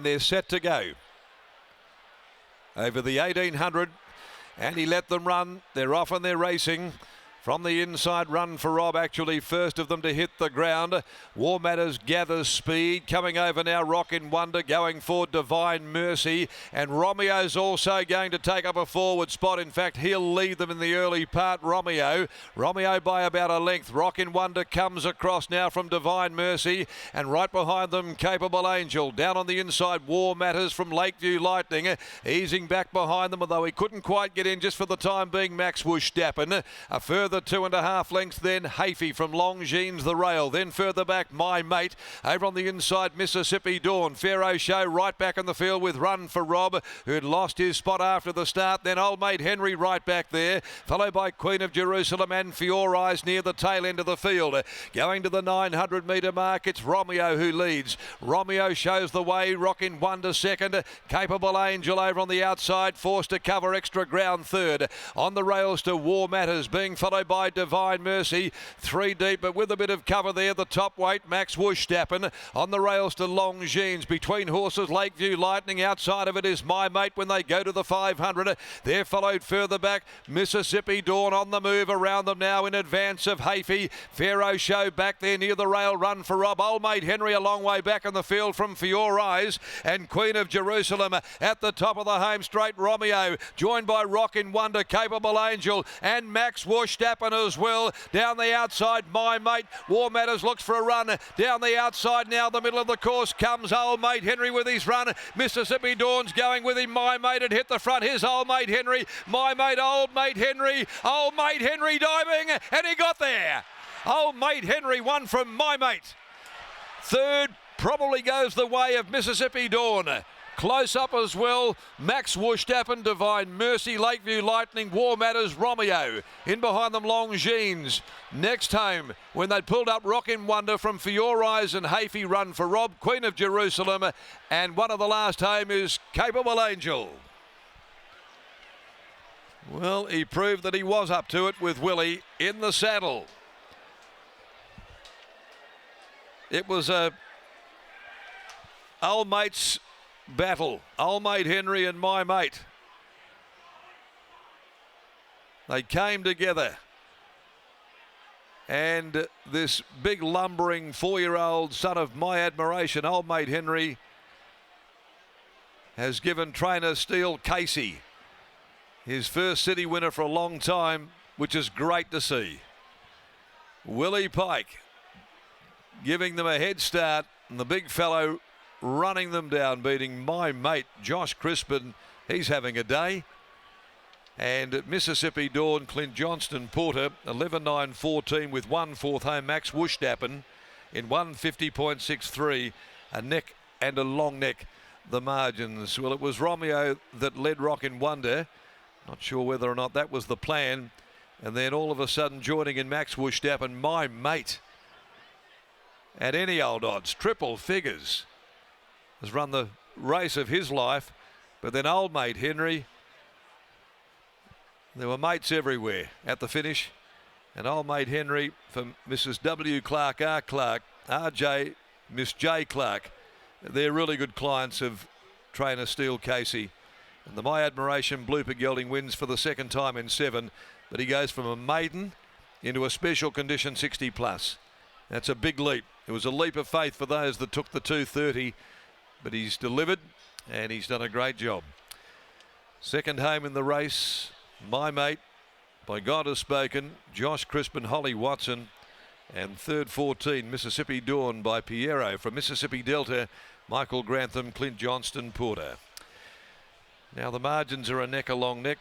And they're set to go over the 1800, and he let them run. They're off and they're racing. From the inside, Run for Rob, actually first of them to hit the ground. War Matters gathers speed. Coming over now, Rockin' Wonder. Going forward, Divine Mercy. And Romeo's also going to take up a forward spot. In fact, he'll lead them in the early part, Romeo. Romeo by about a length. Rockin' Wonder comes across now from Divine Mercy. And right behind them, Capable Angel. Down on the inside, War Matters from Lakeview Lightning. Easing back behind them, although he couldn't quite get in just for the time being, Max Wushdappen. A further 2.5 lengths then Hafey from Longines the rail. Then further back, My Mate. Over on the inside, Mississippi Dawn. Pharaoh Show right back in the field with Run for Rob, who'd lost his spot after the start. Then Old Mate Henry right back there, followed by Queen of Jerusalem and Fiore Eyes near the tail end of the field. Going to the 900 metre mark, it's Romeo who leads. Romeo shows the way, Rockin' Wonder second. Capable Angel over on the outside, forced to cover extra ground third. On the rails to War Matters, being followed by Divine Mercy, 3 deep, but with a bit of cover there. The top weight, Max Wushdappen. On the rails to Longines. Between horses, Lakeview Lightning. Outside of it is My Mate when they go to the 500. They're followed further back, Mississippi Dawn on the move around them now in advance of Hafey. Pharaoh Show back there near the rail. Run for Rob. Old Mate Henry a long way back in the field from Fiore Eyes. And Queen of Jerusalem at the top of the home straight. Romeo joined by Rockin' Wonder, Capable Angel and Max Wushdappen as well. Down the outside, My Mate. War Matters looks for a run. Down the outside now, the middle of the course comes Old Mate Henry with his run. Mississippi Dawn's going with him. My Mate had hit the front. Here's Old Mate Henry. My Mate, Old Mate Henry. Old Mate Henry diving, and he got there. Old Mate Henry won from My Mate. Third probably goes the way of Mississippi Dawn. Close up as well, Max Wushdappen, Divine Mercy, Lakeview Lightning, War Matters, Romeo. In behind them, Longines. Next home, when they pulled up Rockin' Wonder from Fiore Eyes and Hafey, Run for Rob, Queen of Jerusalem, and one of the last home is Capable Angel. Well, he proved that he was up to it with Willie in the saddle. It was a Old Mate's battle. Old Mate Henry and My Mate. They came together. And this big lumbering 4-year-old son of my admiration, Old Mate Henry, has given trainer Steele Casey his first city winner for a long time, which is great to see. Willie Pike giving them a head start, and the big fellow running them down, beating My Mate, Josh Crispin. He's having a day. And Mississippi Dawn, Clint Johnston Porter, 11.9.14 with 1/4 home. Max Wushdappen in 1:50.63. A neck and a long neck, the margins. Well, it was Romeo that led Rockin' Wonder. Not sure whether or not that was the plan. And then all of a sudden joining in Max Wushdappen, My Mate. At any old odds, triple figures. Has run the race of his life, but then Old Mate Henry, there were mates everywhere at the finish, and Old Mate Henry from Mrs. W. Clark, R. Clark, RJ, Miss J. Clark, they're really good clients of trainer Steele Casey. And the My Admiration Blooper gelding wins for the second time in 7, but he goes from a maiden into a special condition 60 plus. That's a big leap. It was a leap of faith for those that took the 230. But he's delivered, and he's done a great job. Second home in the race, My Mate, by God Has Spoken, Josh Crispin, Holly Watson. And third 14, Mississippi Dawn by Piero from Mississippi Delta, Michael Grantham, Clint Johnston Porter. Now the margins are a neck, a long neck.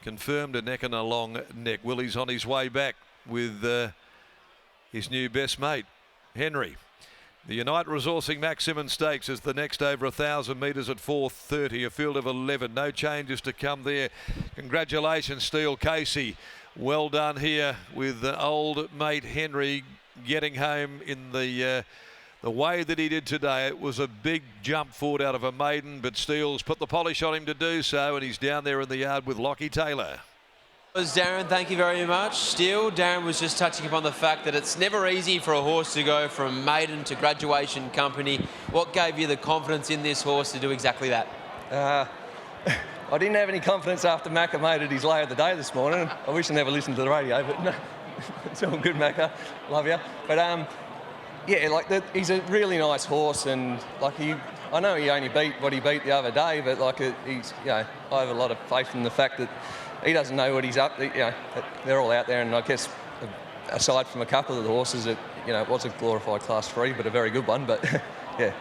Confirmed a neck and a long neck. Willie's on his way back with his new best mate, Henry. The Unite Resourcing Max Simmons Stakes is the next over 1,000 metres at 4:30, a field of 11. No changes to come there. Congratulations, Steele Casey. Well done here with Old Mate Henry getting home in the way that he did today. It was a big jump forward out of a maiden, but Steele's put the polish on him to do so, and he's down there in the yard with Lockie Taylor. Darren, thank you very much. Still, Darren was just touching upon the fact that it's never easy for a horse to go from maiden to graduation company. What gave you the confidence in this horse to do exactly that? I didn't have any confidence after Macca made it his lay of the day this morning. I wish I never listened to the radio, but no, it's all good, Macca. Love you. But yeah, like he's a really nice horse, and like I know he only beat what he beat the other day, but like he's, you know, I have a lot of faith in the fact that he doesn't know what he's up. You know, they're all out there, and I guess aside from a couple of the horses, it was a glorified Class 3, but a very good one. But yeah.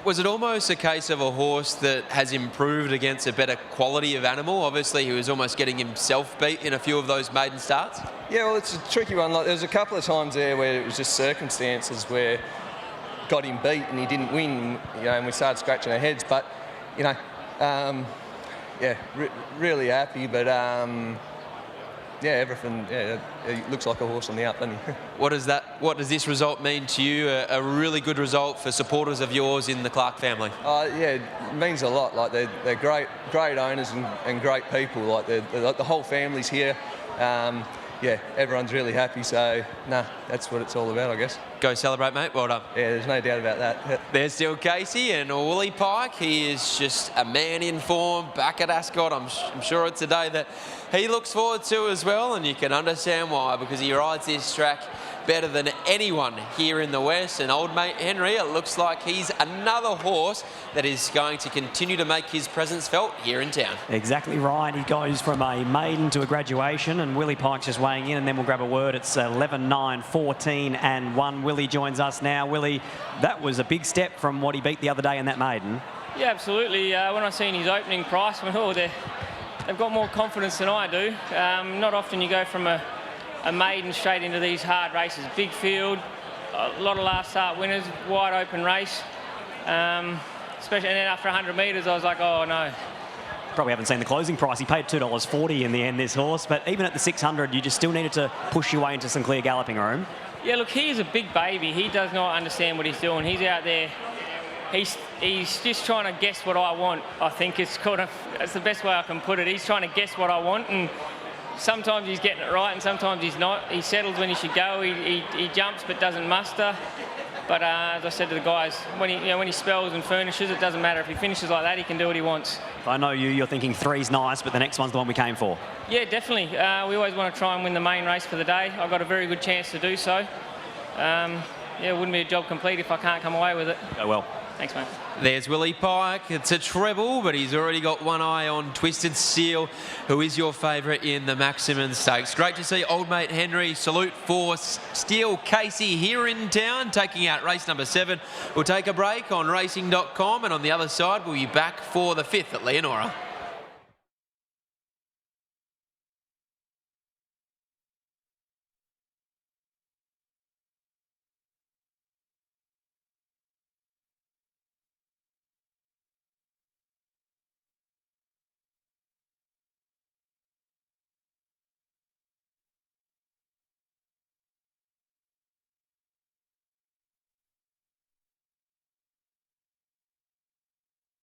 Was it almost a case of a horse that has improved against a better quality of animal? Obviously, he was almost getting himself beat in a few of those maiden starts. Yeah, well, it's a tricky one. Like, there was a couple of times there where it was just circumstances where got him beat and he didn't win, and we started scratching our heads. But, yeah, really happy. But, yeah, everything, yeah, it looks like a horse on the up, doesn't he? What does this result mean to you? A really good result for supporters of yours in the Clark family? Yeah, it means a lot. Like they're great owners and great people. Like the whole family's here. Yeah, everyone's really happy. So that's what it's all about, I guess. Go celebrate, mate. Well done. Yeah, there's no doubt about that. There's still Casey and Willie Pike. He is just a man in form back at Ascot. I'm sure it's a day that he looks forward to as well, and you can understand why, because he rides this track better than anyone here in the West. And old mate Henry, it looks like he's another horse that is going to continue to make his presence felt here in town. Exactly right. He goes from a maiden to a graduation, and Willie Pike's just weighing in, and then we'll grab a word. It's 11, 9, 14 and 1. Willie joins us now. Willie, that was a big step from what he beat the other day in that maiden. Yeah, absolutely. When I seen his opening price, I went, oh, they've got more confidence than I do. Not often you go from a maiden straight into these hard races. Big field, a lot of last start winners, wide open race. Especially, and then after 100 metres, I was like, oh no. Probably haven't seen the closing price. He paid $2.40 in the end, this horse, but even at the 600, you just still needed to push your way into some clear galloping room. Yeah, look, he is a big baby. He does not understand what he's doing. He's out there. He's just trying to guess what I want. I think it's the best way I can put it. He's trying to guess what I want, and sometimes he's getting it right and sometimes he's not. He settles when he should go. He jumps but doesn't muster. But as I said to the guys, when he spells and furnishes, it doesn't matter. If he finishes like that, he can do what he wants. I know you're thinking 3's nice, but the next one's the one we came for. Yeah, definitely. We always want to try and win the main race for the day. I've got a very good chance to do so. Yeah, it wouldn't be a job complete if I can't come away with it. Go well. Thanks, mate. There's Willie Pike. It's a treble, but he's already got one eye on Twisted Seal, who is your favourite in the Maximin Stakes. Great to see old mate Henry. Salute for Steel Casey here in town, taking out race number 7. We'll take a break on racing.com, and on the other side, we'll be back for the 5th at Leonora.